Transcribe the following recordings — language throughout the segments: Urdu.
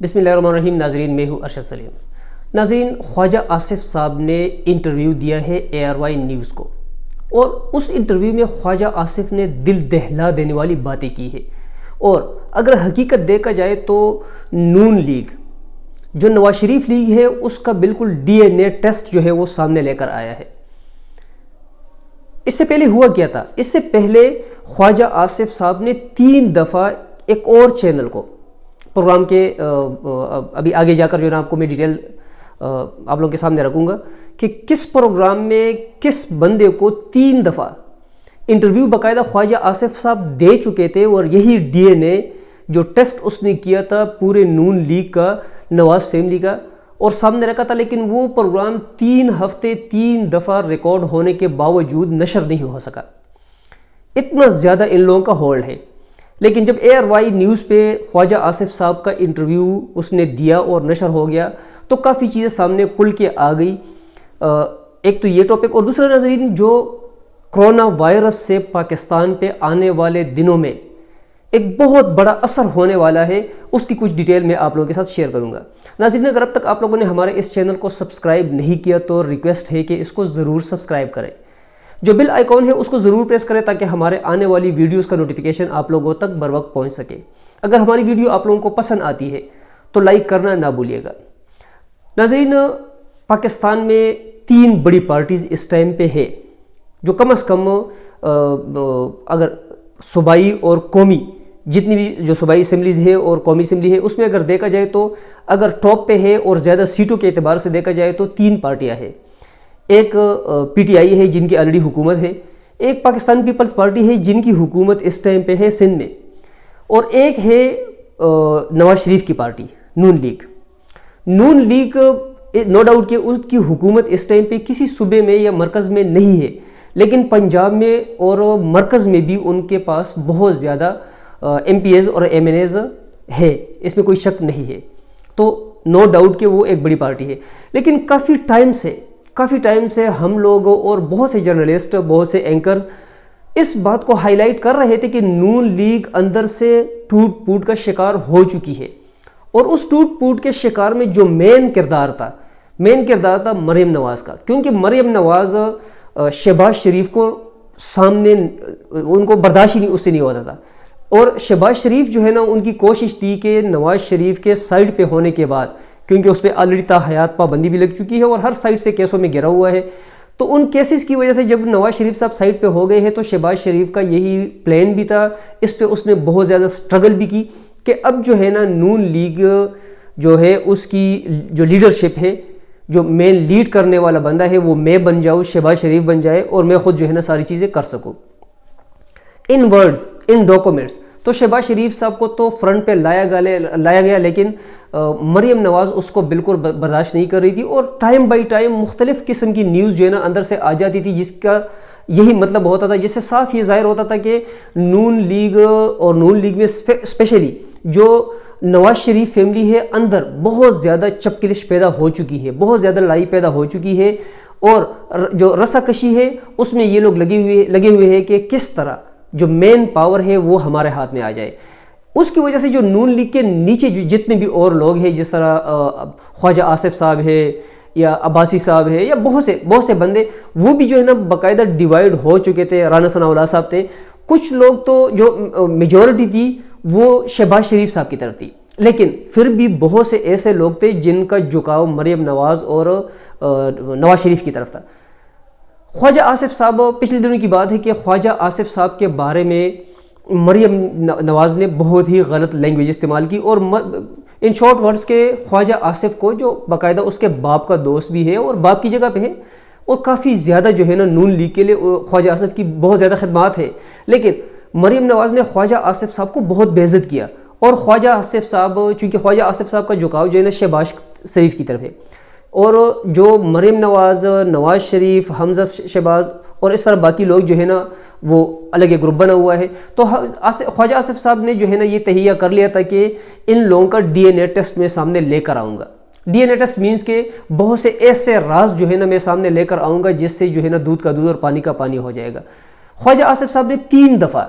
بسم اللہ الرحمن الرحیم. ناظرین میں ہوں ارشد سلیم. ناظرین, خواجہ آصف صاحب نے انٹرویو دیا ہے ARY نیوز کو, اور اس انٹرویو میں خواجہ آصف نے دل دہلا دینے والی باتیں کی ہے. اور اگر حقیقت دیکھا جائے تو نون لیگ جو نواز شریف لیگ ہے اس کا بالکل DNA ٹیسٹ جو ہے وہ سامنے لے کر آیا ہے. اس سے پہلے ہوا کیا تھا؟ اس سے پہلے خواجہ آصف صاحب نے 3 دفعہ ایک اور چینل کو پروگرام کے ابھی آگے جا کر جو ہے نا آپ کو میں ڈیٹیل آپ لوگوں کے سامنے رکھوں گا کہ کس پروگرام میں کس بندے کو 3 دفعہ انٹرویو باقاعدہ خواجہ آصف صاحب دے چکے تھے, اور یہی DNA جو ٹیسٹ اس نے کیا تھا پورے نون لیگ کا, نواز فیملی کا, اور سامنے رکھا تھا. لیکن وہ پروگرام 3 ہفتے 3 دفعہ ریکارڈ ہونے کے باوجود نشر نہیں ہو سکا. اتنا زیادہ ان لوگوں کا ہولڈ ہے. لیکن جب ARY نیوز پہ خواجہ آصف صاحب کا انٹرویو اس نے دیا اور نشر ہو گیا تو کافی چیزیں سامنے کھل کے آ گئی. ایک تو یہ ٹاپک, اور دوسرا ناظرین جو کرونا وائرس سے پاکستان پہ آنے والے دنوں میں ایک بہت بڑا اثر ہونے والا ہے, اس کی کچھ ڈیٹیل میں آپ لوگوں کے ساتھ شیئر کروں گا. ناظرین, اگر اب تک آپ لوگوں نے ہمارے اس چینل کو سبسکرائب نہیں کیا تو ریکویسٹ ہے کہ اس کو ضرور سبسکرائب کریں. جو بیل آئیکن ہے اس کو ضرور پریس کریں تاکہ ہمارے آنے والی ویڈیوز کا نوٹیفیکیشن آپ لوگوں تک بر وقت پہنچ سکے. اگر ہماری ویڈیو آپ لوگوں کو پسند آتی ہے تو لائک کرنا نہ بھولیے گا. ناظرین, پاکستان میں 3 بڑی پارٹیز اس ٹائم پہ ہے جو کم از کم اگر صوبائی اور قومی جتنی بھی جو صوبائی اسمبلیز ہے اور قومی اسمبلی ہے اس میں اگر دیکھا جائے تو اگر ٹاپ پہ ہے اور زیادہ سیٹوں کے اعتبار سے دیکھا جائے تو 3 پارٹیاں ہیں. ایک PTI ہے جن کی آلریڈی حکومت ہے, ایک پاکستان پیپلز پارٹی ہے جن کی حکومت اس ٹائم پہ ہے سندھ میں, اور ایک ہے نواز شریف کی پارٹی نون لیگ. نون لیگ نو ڈاؤٹ کہ اس کی حکومت اس ٹائم پہ کسی صوبے میں یا مرکز میں نہیں ہے, لیکن پنجاب میں اور مرکز میں بھی ان کے پاس بہت زیادہ MPs اور MNAs ہے, اس میں کوئی شک نہیں ہے. تو نو ڈاؤٹ کہ وہ ایک بڑی پارٹی ہے. لیکن کافی ٹائم سے ہم لوگ اور بہت سے جرنلسٹ, بہت سے اینکرز اس بات کو ہائی لائٹ کر رہے تھے کہ نون لیگ اندر سے ٹوٹ پھوٹ کا شکار ہو چکی ہے, اور اس ٹوٹ پھوٹ کے شکار میں جو مین کردار تھا مریم نواز کا, کیونکہ مریم نواز شہباز شریف کو سامنے ان کو برداشت ہی اس سے نہیں ہوتا تھا, اور شہباز شریف جو ہے نا ان کی کوشش تھی کہ نواز شریف کے سائڈ پہ ہونے کے بعد, کیونکہ اس پہ آلریڈی تا حیات پابندی بھی لگ چکی ہے اور ہر سائڈ سے کیسوں میں گھرا ہوا ہے, تو ان کیسز کی وجہ سے جب نواز شریف صاحب سائڈ پہ ہو گئے ہیں تو شہباز شریف کا یہی پلان بھی تھا. اس پہ اس نے بہت زیادہ سٹرگل بھی کی کہ اب جو ہے نا نون لیگ جو ہے اس کی جو لیڈرشپ ہے, جو مین لیڈ کرنے والا بندہ ہے وہ میں بن جاؤں, شہباز شریف بن جائے, اور میں خود جو ہے نا ساری چیزیں کر سکوں. ان ورڈز, ان ڈاکومنٹس تو شہباز شریف صاحب کو تو فرنٹ پہ لایا گیا, لیکن مریم نواز اس کو بالکل برداشت نہیں کر رہی تھی, اور ٹائم بائی ٹائم مختلف قسم کی نیوز جو ہے نا اندر سے آ جاتی تھی جس کا یہی مطلب ہوتا تھا, جس سے صاف یہ ظاہر ہوتا تھا کہ نون لیگ اور نون لیگ میں اسپیشلی جو نواز شریف فیملی ہے اندر بہت زیادہ چپکلش پیدا ہو چکی ہے, بہت زیادہ لڑائی پیدا ہو چکی ہے, اور جو رسا کشی ہے اس میں یہ لوگ لگے ہوئے ہیں کہ کس طرح جو مین پاور ہے وہ ہمارے ہاتھ میں آ جائے. اس کی وجہ سے جو نون لیگ کے نیچے جتنے بھی اور لوگ ہیں, جس طرح خواجہ آصف صاحب ہے یا عباسی صاحب ہے یا بہت سے بندے, وہ بھی جو ہے نا باقاعدہ ڈیوائیڈ ہو چکے تھے. رانا ثناء اللہ صاحب تھے, کچھ لوگ تو جو میجورٹی تھی وہ شہباز شریف صاحب کی طرف تھی, لیکن پھر بھی بہت سے ایسے لوگ تھے جن کا جھکاؤ مریم نواز اور نواز شریف کی طرف تھا. خواجہ آصف صاحب, پچھلے دنوں کی بات ہے کہ خواجہ آصف صاحب کے بارے میں مریم نواز نے بہت ہی غلط لینگویج استعمال کی, اور ان شارٹ ورڈز کے خواجہ آصف کو جو باقاعدہ اس کے باپ کا دوست بھی ہے اور باپ کی جگہ پہ ہے, اور کافی زیادہ جو ہے نا نون لیگ کے لیے خواجہ آصف کی بہت زیادہ خدمات ہے, لیکن مریم نواز نے خواجہ آصف صاحب کو بہت بے عزت کیا. اور خواجہ آصف صاحب, چونکہ خواجہ آصف صاحب کا جھکاؤ جو ہے نا شہباز شریف کی طرف ہے, اور جو مریم نواز, نواز شریف, حمزہ شہباز اور اس طرح باقی لوگ جو ہے نا وہ الگ ایک گروپ بنا ہوا ہے. تو خواجہ آصف صاحب نے جو ہے نا یہ تہیہ کر لیا تھا کہ ان لوگوں کا DNA ٹیسٹ میں سامنے لے کر آؤں گا. DNA ٹیسٹ مینس کہ بہت سے ایسے راز جو ہے نا میں سامنے لے کر آؤں گا جس سے جو ہے نا دودھ کا دودھ اور پانی کا پانی ہو جائے گا. خواجہ آصف صاحب نے 3 دفعہ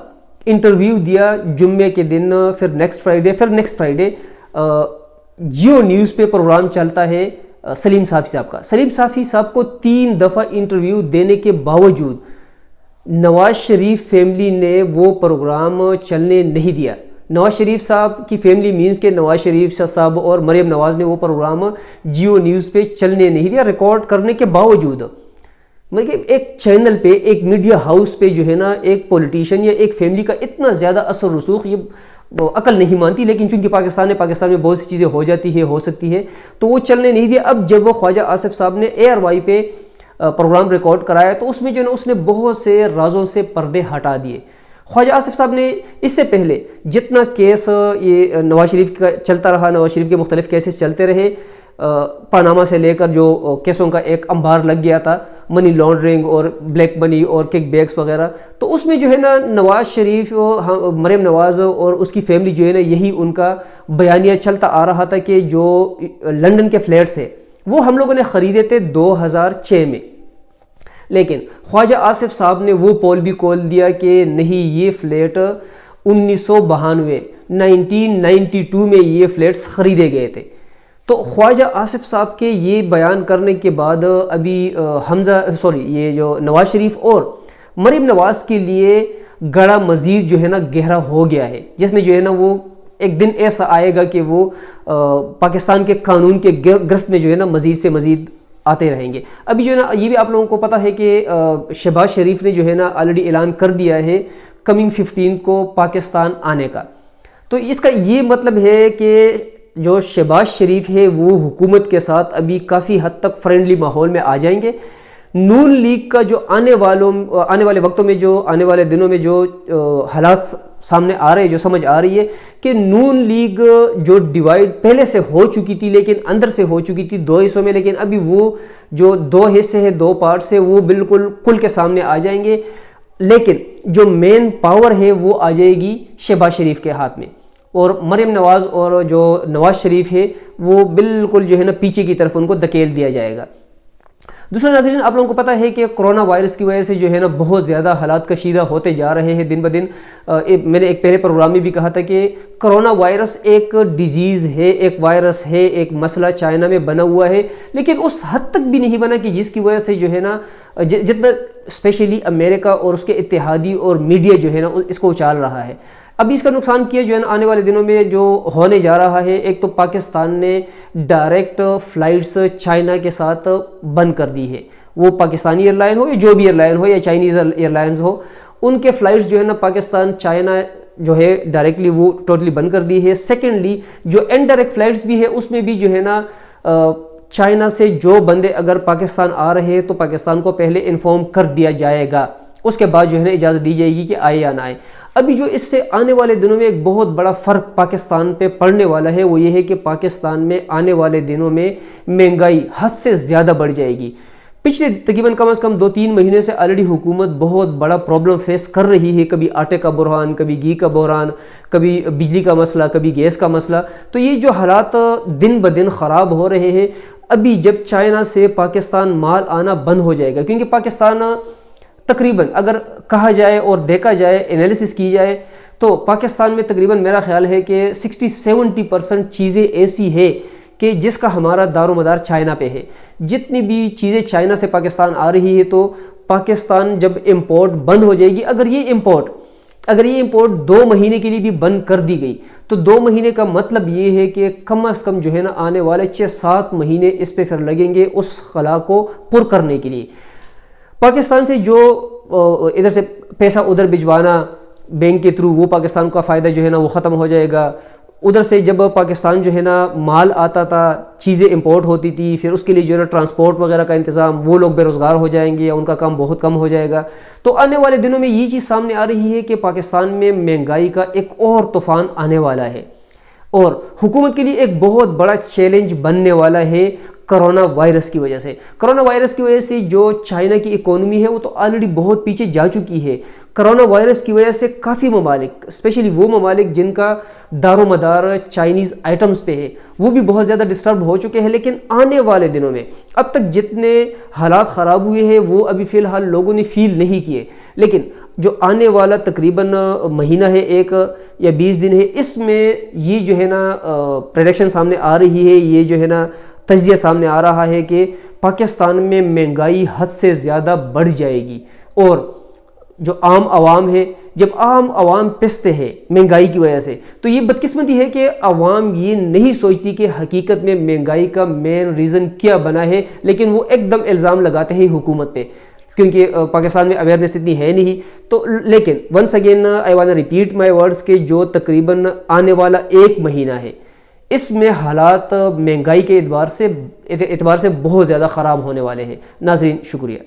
انٹرویو دیا, جمعے کے دن, پھر نیکسٹ فرائیڈے, جیو نیوز پہ پروگرام چلتا ہے سلیم صافی صاحب کا. سلیم صافی صاحب کو 3 دفعہ انٹرویو دینے کے باوجود نواز شریف فیملی نے وہ پروگرام چلنے نہیں دیا. نواز شریف صاحب کی فیملی مینز کہ نواز شریف صاحب اور مریم نواز نے وہ پروگرام جیو نیوز پہ چلنے نہیں دیا, ریکارڈ کرنے کے باوجود. مطلب ایک چینل پہ, ایک میڈیا ہاؤس پہ جو ہے نا, ایک پولیٹیشین یا ایک فیملی کا اتنا زیادہ اثر رسوخ, یہ عقل نہیں مانتی, لیکن چونکہ پاکستان میں بہت سی چیزیں ہو جاتی ہے, ہو سکتی ہے, تو وہ چلنے نہیں دیا. اب جب وہ خواجہ آصف صاحب نے ARY پہ پروگرام ریکارڈ کرایا تو اس میں جو ہے نا اس نے بہت سے رازوں سے پردے ہٹا دیے. خواجہ آصف صاحب نے اس سے پہلے جتنا کیس یہ نواز شریف کا چلتا رہا, نواز شریف کے مختلف کیسز چلتے رہے, پاناما سے لے کر جو کیسوں کا ایک انبار لگ گیا تھا, منی لانڈرنگ اور بلیک منی اور کک بیکس وغیرہ, تو اس میں جو ہے نا نواز شریف, مریم نواز اور اس کی فیملی جو ہے نا, یہی ان کا بیانیہ چلتا آ رہا تھا کہ جو لندن کے فلیٹس ہیں وہ ہم لوگوں نے خریدے تھے 2006 میں. لیکن خواجہ آصف صاحب نے وہ پول بھی کھول دیا کہ نہیں, یہ فلیٹ 1992 میں یہ فلیٹس خریدے گئے تھے. تو خواجہ آصف صاحب کے یہ بیان کرنے کے بعد ابھی یہ جو نواز شریف اور مریم نواز کے لیے گڑا مزید جو ہے نا گہرا ہو گیا ہے, جس میں جو ہے نا وہ ایک دن ایسا آئے گا کہ وہ پاکستان کے قانون کے گرفت میں جو ہے نا مزید سے مزید آتے رہیں گے. ابھی جو ہے نا یہ بھی آپ لوگوں کو پتہ ہے کہ شہباز شریف نے جو ہے نا آلریڈی اعلان کر دیا ہے کمنگ 15 کو پاکستان آنے کا. تو اس کا یہ مطلب ہے کہ جو شہباز شریف ہے وہ حکومت کے ساتھ ابھی کافی حد تک فرینڈلی ماحول میں آ جائیں گے. نون لیگ کا جو آنے والے وقتوں میں, جو آنے والے دنوں میں جو حالات سامنے آ رہے ہیں, جو سمجھ آ رہی ہے کہ نون لیگ جو ڈیوائیڈ پہلے سے ہو چکی تھی, لیکن اندر سے ہو چکی تھی 2 حصوں میں, لیکن ابھی وہ جو 2 حصے ہیں, 2 پارٹس ہیں, وہ بالکل کل کے سامنے آ جائیں گے. لیکن جو مین پاور ہے وہ آ جائے گی شہباز شریف کے ہاتھ میں, اور مریم نواز اور جو نواز شریف ہے وہ بالکل جو ہے نا پیچھے کی طرف ان کو دھکیل دیا جائے گا. دوسرا ناظرین, آپ لوگوں کو پتہ ہے کہ کرونا وائرس کی وجہ سے جو ہے نا بہت زیادہ حالات کشیدہ ہوتے جا رہے ہیں دن بدن. میں نے ایک پہلے پروگرام میں بھی کہا تھا کہ کرونا وائرس ایک ڈیزیز ہے, ایک وائرس ہے, ایک مسئلہ چائنا میں بنا ہوا ہے, لیکن اس حد تک بھی نہیں بنا کہ جس کی وجہ سے جو ہے نا جتنا اسپیشلی امریکہ اور اس کے اتحادی اور میڈیا جو ہے نا اس کو اچال رہا ہے. ابھی اس کا نقصان کیا جو ہے نا آنے والے دنوں میں جو ہونے جا رہا ہے, ایک تو پاکستان نے ڈائریکٹ فلائٹس چائنا کے ساتھ بند کر دی ہے, وہ پاکستانی ایئر لائن ہو یا جو بھی ایئر لائن ہو یا چائنیز ایئر لائنز ہو, ان کے فلائٹس جو ہے نا پاکستان چائنا جو ہے ڈائریکٹلی وہ ٹوٹلی بند کر دی ہے. سیکنڈلی جو انڈائریکٹ فلائٹس بھی ہے اس میں بھی جو ہے نا چائنا سے جو بندے اگر پاکستان آ رہے ہیں تو پاکستان کو پہلے انفارم کر دیا جائے گا, اس کے بعد جو ہے نا اجازت دی جائے گی کہ آئے یا نہ آئے. ابھی جو اس سے آنے والے دنوں میں ایک بہت بڑا فرق پاکستان پہ پڑنے والا ہے وہ یہ ہے کہ پاکستان میں آنے والے دنوں میں مہنگائی حد سے زیادہ بڑھ جائے گی. پچھلے تقریباً کم از کم 2-3 مہینے سے آلریڈی حکومت بہت بڑا پرابلم فیس کر رہی ہے, کبھی آٹے کا بحران, کبھی گھی کا بحران, کبھی بجلی کا مسئلہ, کبھی گیس کا مسئلہ. تو یہ جو حالات دن بدن خراب ہو رہے ہیں, ابھی جب چائنا سے پاکستان مال آنا بند ہو جائے گا, کیونکہ پاکستان تقریباً اگر کہا جائے اور دیکھا جائے, انالیسس کی جائے تو پاکستان میں تقریباً میرا خیال ہے کہ 60-70% چیزیں ایسی ہے کہ جس کا ہمارا دار و مدار چائنا پہ ہے. جتنی بھی چیزیں چائنا سے پاکستان آ رہی ہے تو پاکستان جب امپورٹ بند ہو جائے گی, اگر یہ امپورٹ 2 مہینے کے لیے بھی بند کر دی گئی تو 2 مہینے کا مطلب یہ ہے کہ کم از کم جو ہے نا آنے والے 6-7 مہینے اس پہ پھر لگیں گے اس خلا کو پر کرنے کے لیے. پاکستان سے جو ادھر سے پیسہ ادھر بھجوانا بینک کے تھرو, وہ پاکستان کا فائدہ جو ہے نا وہ ختم ہو جائے گا. ادھر سے جب پاکستان جو ہے نا مال آتا تھا, چیزیں امپورٹ ہوتی تھی, پھر اس کے لیے جو ہے نا ٹرانسپورٹ وغیرہ کا انتظام, وہ لوگ بے روزگار ہو جائیں گے یا ان کا کام بہت کم ہو جائے گا. تو آنے والے دنوں میں یہ چیز سامنے آ رہی ہے کہ پاکستان میں مہنگائی کا ایک اور طوفان آنے والا ہے, اور حکومت کے لیے ایک بہت بڑا چیلنج بننے والا ہے کرونا وائرس کی وجہ سے. کرونا وائرس کی وجہ سے جو چائنا کی اکانومی ہے وہ تو آلریڈی بہت پیچھے جا چکی ہے. کرونا وائرس کی وجہ سے کافی ممالک, اسپیشلی وہ ممالک جن کا دار و مدار چائنیز آئٹمز پہ ہے, وہ بھی بہت زیادہ ڈسٹرب ہو چکے ہیں. لیکن آنے والے دنوں میں اب تک جتنے حالات خراب ہوئے ہیں وہ ابھی فی الحال لوگوں نے فیل نہیں کیے, لیکن جو آنے والا تقریباً مہینہ ہے 1 یا 20 دن ہے، اس میں یہ جو ہے نا پریڈکشن سامنے آ رہی ہے، یہ جو ہے نا تجزیہ سامنے آ رہا ہے کہ پاکستان میں مہنگائی حد سے زیادہ بڑھ جائے گی، اور جو عام عوام ہے، جب عام عوام پستے ہیں مہنگائی کی وجہ سے، تو یہ بدقسمتی ہے کہ عوام یہ نہیں سوچتی کہ حقیقت میں مہنگائی کا مین ریزن کیا بنا ہے، لیکن وہ ایک دم الزام لگاتے ہیں حکومت پہ، کیونکہ پاکستان میں اویئرنیس اتنی ہے نہیں۔ تو لیکن once again I want repeat my words کہ جو تقریباً آنے والا 1 مہینہ ہے، اس میں حالات مہنگائی کے اعتبار سے بہت زیادہ خراب ہونے والے ہیں۔ ناظرین، شکریہ۔